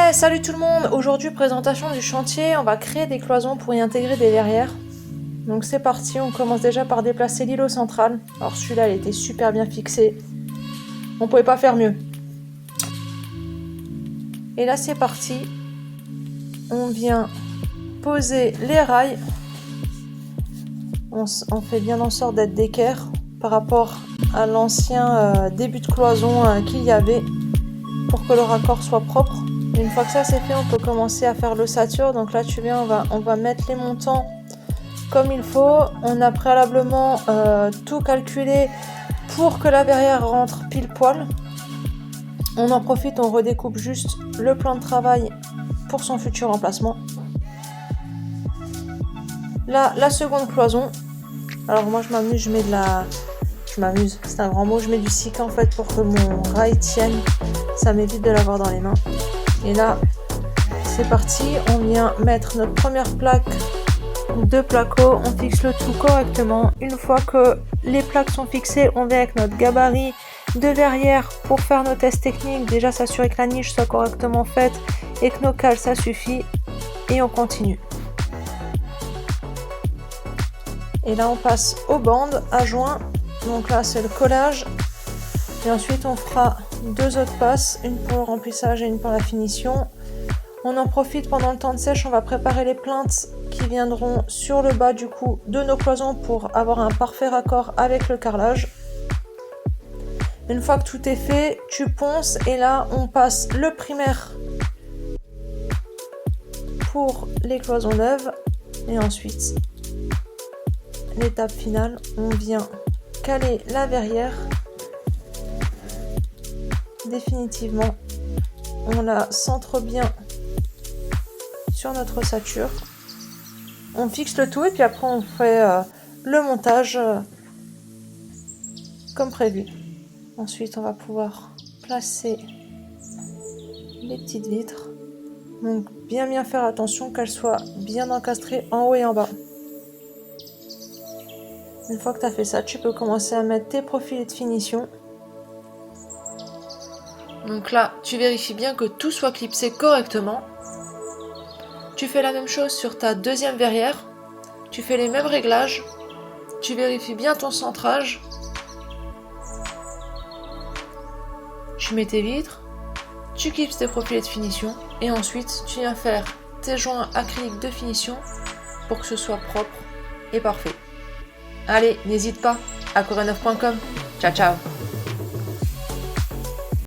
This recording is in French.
Ouais, salut tout le monde. Aujourd'hui, présentation du chantier. On va créer des cloisons pour y intégrer des verrières. Donc c'est parti, on commence déjà par déplacer l'îlot central. Alors celui-là, il était super bien fixé. On pouvait pas faire mieux. Et là, c'est parti. On vient poser les rails. On fait bien en sorte d'être d'équerre par rapport à l'ancien début de cloison qu'il y avait pour que le raccord soit propre. Une fois que ça c'est fait, on peut commencer à faire l'ossature. Donc là, tu viens, on va mettre les montants comme il faut. On a préalablement tout calculé pour que la verrière rentre pile poil. On en profite, on redécoupe juste le plan de travail pour son futur emplacement. Là, la seconde cloison. Alors moi je m'amuse, c'est un grand mot, je mets du cic en fait pour que mon rail tienne. Ça m'évite de l'avoir dans les mains. Et là, c'est parti, on vient mettre notre première plaque de placo, on fixe le tout correctement. Une fois que les plaques sont fixées, on vient avec notre gabarit de verrière pour faire nos tests techniques. Déjà s'assurer que la niche soit correctement faite et que nos cales ça suffit. Et on continue. Et là on passe aux bandes à joint. Donc là c'est le collage. Et ensuite on fera deux autres passes, une pour le remplissage et une pour la finition. On en profite pendant le temps de sèche, on va préparer les plinthes qui viendront sur le bas du coup de nos cloisons pour avoir un parfait raccord avec le carrelage. Une fois que tout est fait, tu ponces et là on passe le primaire pour les cloisons neuves et ensuite l'étape finale, on vient caler la verrière définitivement. On la centre bien sur notre ossature. On fixe le tout et puis après on fait le montage comme prévu. Ensuite on va pouvoir placer les petites vitres. Donc bien faire attention qu'elles soient bien encastrées en haut et en bas. Une fois que tu as fait ça, tu peux commencer à mettre tes profilés de finition. Donc là, tu vérifies bien que tout soit clipsé correctement. Tu fais la même chose sur ta deuxième verrière. Tu fais les mêmes réglages. Tu vérifies bien ton centrage. Tu mets tes vitres. Tu clipses tes profilés de finition. Et ensuite, tu viens faire tes joints acryliques de finition pour que ce soit propre et parfait. Allez, n'hésite pas, aquareneuf.com. Ciao, ciao.